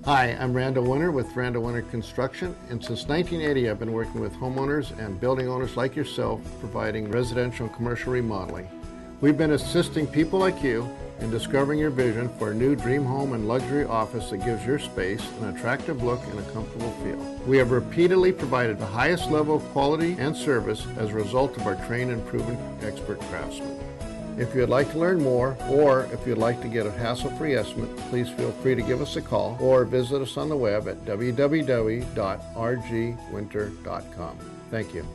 Hi, I'm Randall Winter with Randall Winter Construction, and since 1980 I've been working with homeowners and building owners like yourself, providing residential and commercial remodeling. We've been assisting people like you in discovering your vision for a new dream home and luxury office that gives your space an attractive look and a comfortable feel. We have repeatedly provided the highest level of quality and service as a result of our trained and proven expert craftsmen. If you'd like to learn more, or if you'd like to get a hassle-free estimate, please feel free to give us a call or visit us on the web at www.rgwinter.com. Thank you.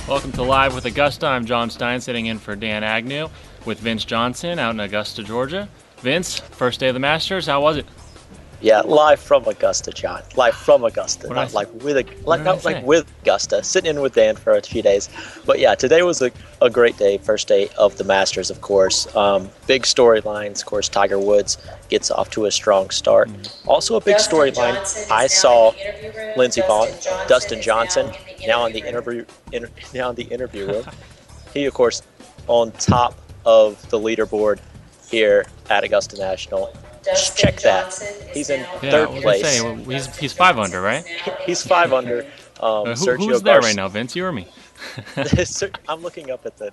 Welcome to Live with Augusta. I'm John Stein, sitting in for Dan Agnew with Vince Johnson out in Augusta, Georgia. Vince, first day of the Masters, how was it? Yeah, live from Augusta, John. Live from Augusta, not like with Augusta. Sitting in with Dan for a few days, but yeah, today was a great day. First day of the Masters, of course. Big storylines, of course. Tiger Woods gets off to a strong start. Also, a big storyline. I saw Lindsey Vonn, Dustin Johnson, now in the interview room. He, of course, on top of the leaderboard here at Augusta National. Check that. He's in third place. He's 5 under, right? He's 5 under. Who's there right now, Vince? You or me? I'm looking up at the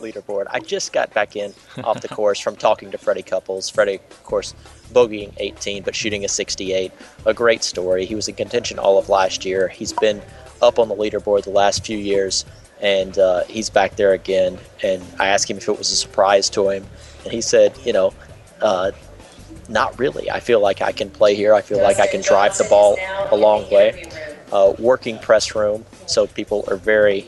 leaderboard. I just got back in off the course from talking to Freddie Couples. Freddie, of course, bogeying 18 but shooting a 68. A great story. He was in contention all of last year. He's been up on the leaderboard the last few years, and he's back there again. And I asked him if it was a surprise to him, and he said, not really. I feel like I can play here. I feel like I can drive the ball a long way. Working press room, so people are very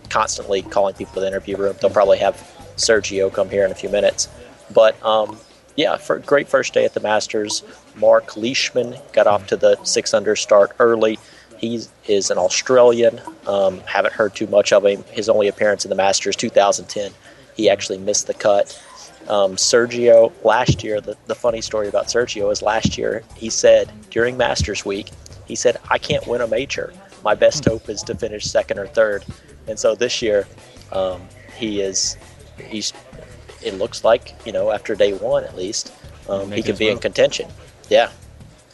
constantly calling people to the interview room. They'll probably have Sergio come here in a few minutes. But for a great first day at the Masters. Mark Leishman got off to the 6 under start early. He is an Australian. Haven't heard too much of him. His only appearance in the Masters 2010. He actually missed the cut. Sergio, last year, the funny story about Sergio is last year he said during Masters Week, he said, I can't win a major. My best hope is to finish second or third. And so this year, it looks like, after day one at least, he could be in contention. Yeah.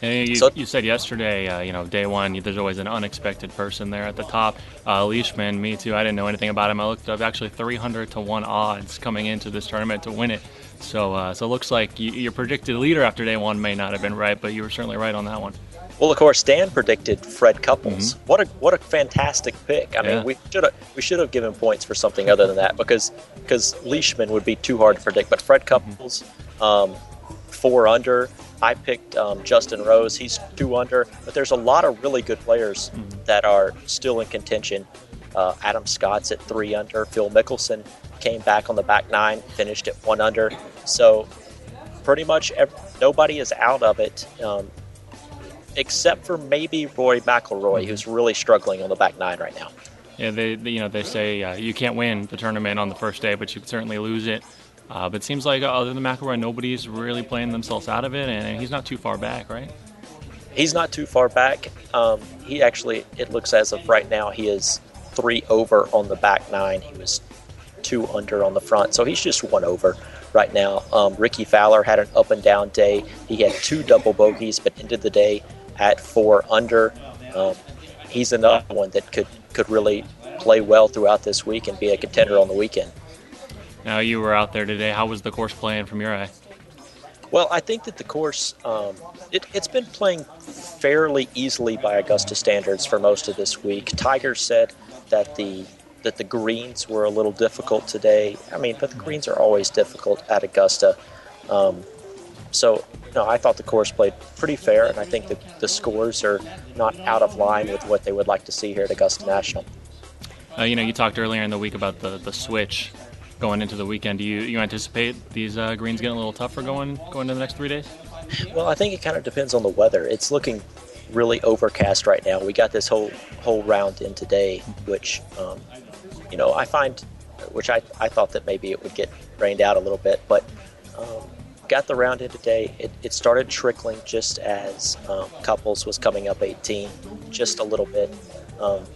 And you said yesterday, day one, there's always an unexpected person there at the top. Leishman, me too. I didn't know anything about him. I looked up actually 300 to 1 odds coming into this tournament to win it. So it looks like your predicted leader after day one may not have been right, but you were certainly right on that one. Well, of course, Dan predicted Fred Couples. Mm-hmm. What a fantastic pick. I mean, we should have given points for something other than that because Leishman would be too hard to predict. But Fred Couples, 4 under. I picked Justin Rose. He's 2 under. But there's a lot of really good players that are still in contention. Adam Scott's at 3 under. Phil Mickelson came back on the back 9, finished at 1 under. So pretty much nobody is out of it, except for maybe Rory McIlroy, who's really struggling on the back 9 right now. Yeah, they say you can't win the tournament on the first day, but you can certainly lose it. But it seems like other than McIlroy, nobody's really playing themselves out of it, and he's not too far back, right? He's not too far back. He actually, it looks as of right now, he is 3 over on the back 9. He was 2 under on the front, so he's just 1 over right now. Ricky Fowler had an up and down day. He had 2 double bogeys, but ended the day at 4 under. He's another one that could really play well throughout this week and be a contender on the weekend. Now, you were out there today. How was the course playing from your eye? Well, I think that the course, it's been playing fairly easily by Augusta standards for most of this week. Tiger said that the greens were a little difficult today. I mean, but the greens are always difficult at Augusta. I thought the course played pretty fair, and I think that the scores are not out of line with what they would like to see here at Augusta National. You talked earlier in the week about the switch going into the weekend. Do you anticipate these greens getting a little tougher going into the next 3 days? Well, I think it kind of depends on the weather. It's looking really overcast right now. We got this whole round in today, which I find, which I thought that maybe it would get rained out a little bit, but got the round in today. It started trickling just as Couples was coming up 18, just a little bit.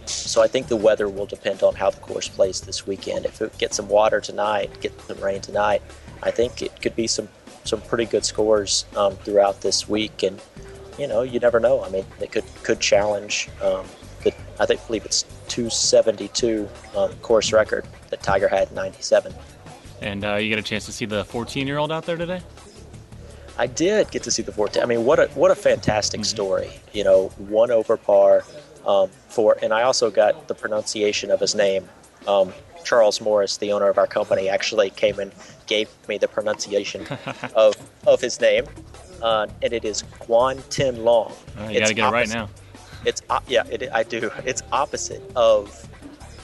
So I think the weather will depend on how the course plays this weekend. If it gets some water tonight, get some rain tonight, I think it could be some pretty good scores throughout this week. And you never know. I mean, it could challenge I believe it's 272 course record that Tiger had in '97. And you get a chance to see the 14-year-old out there today? I did get to see the 14. I mean, what a fantastic story. 1 over par. And I also got the pronunciation of his name. Charles Morris, the owner of our company, actually came and gave me the pronunciation of his name, and it is Guan Tin Long. You got to get it right now. I do. It's opposite of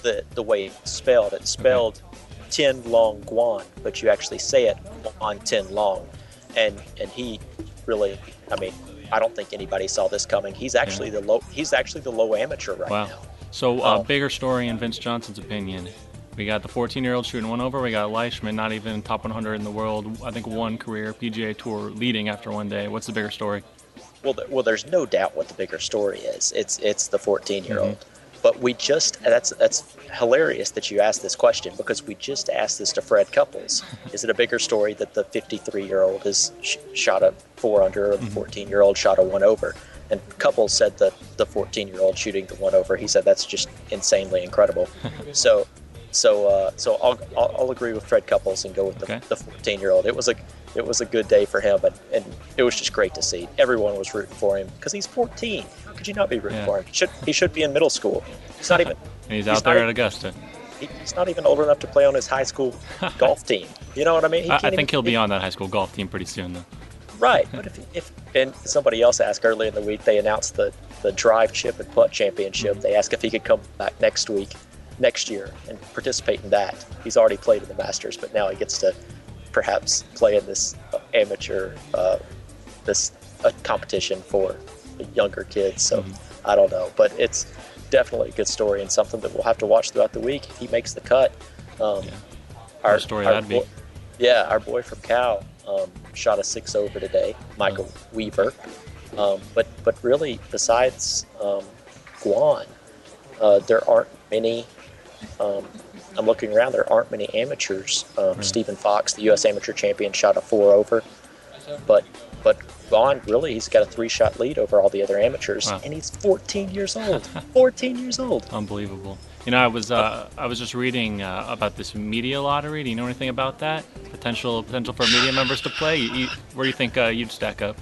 the way it's spelled. It's spelled Tin Long Guan, but you actually say it Guan Tin Long, and he really, I mean, I don't think anybody saw this coming. He's actually the low amateur right now. So bigger story in Vince Johnson's opinion. We got the 14-year-old shooting 1 over. We got Leishman, not even top 100 in the world. I think 1 career PGA Tour leading after 1 day. What's the bigger story? Well, there's no doubt what the bigger story is. It's the 14-year-old. But that's hilarious that you asked this question, because we just asked this to Fred Couples. Is it a bigger story that the 53-year-old has shot a 4 under, or the 14-year-old shot a 1 over? And Couples said that the 14-year-old shooting the 1 over. He said that's just insanely incredible. So I'll agree with Fred Couples and go with the 14-year-old. It was a good day for him, and it was just great to see. Everyone was rooting for him because he's 14. How could you not be rooting for him? He should be in middle school. He's not even. He's out there at Augusta. He's not even old enough to play on his high school golf team. You know what I mean? I think he'll be on that high school golf team pretty soon, though. Right, but if and somebody else asked earlier in the week, they announced the drive chip and putt championship. They asked if he could come back next year and participate in that. He's already played in the Masters, but now he gets to perhaps play in this amateur competition for younger kids. So I don't know, but it's definitely a good story and something that we'll have to watch throughout the week if he makes the cut. Our story that'd be. Yeah, our boy from Cal shot a 6 over today, Michael Weaver. But really, besides Guan, there aren't many. I'm looking around. There aren't many amateurs. Stephen Fox, the U.S. Amateur Champion, shot a 4 over. But Guan, really, he's got a 3-shot lead over all the other amateurs, and he's 14 years old. 14 years old. Unbelievable. I was just reading about this media lottery. Do you know anything about that? Potential for media members to play. Where do you think you'd stack up?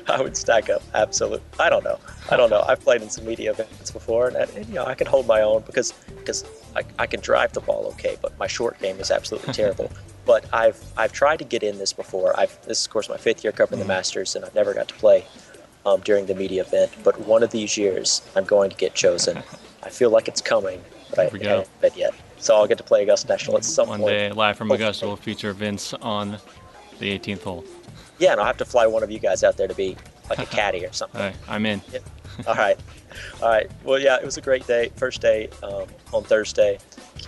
I would stack up, absolutely. I don't know. I've played in some media events before, and I can hold my own because I can drive the ball okay, but my short game is absolutely terrible. But I've tried to get in this before. This is, of course, my 5th year covering the Masters, and I've never got to play during the media event. But one of these years, I'm going to get chosen. I feel like it's coming, but I haven't been yet. So I'll get to play Augusta National at some point. One day, live from Augusta, will feature Vince on the 18th hole. Yeah, and I'll have to fly one of you guys out there to be like a caddy or something. All right, I'm in. Yeah. All right. Well, yeah, it was a great day. First day on Thursday.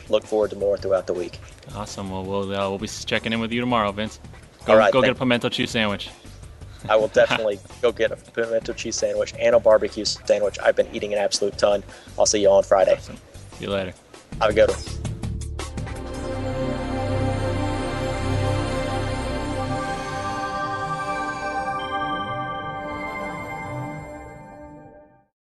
Look forward to more throughout the week. Awesome. Well, we'll be checking in with you tomorrow, Vince. All right. Go get a pimento cheese sandwich. I will definitely go get a pimento cheese sandwich and a barbecue sandwich. I've been eating an absolute ton. I'll see you on Friday. Awesome. See you later. Have a good one.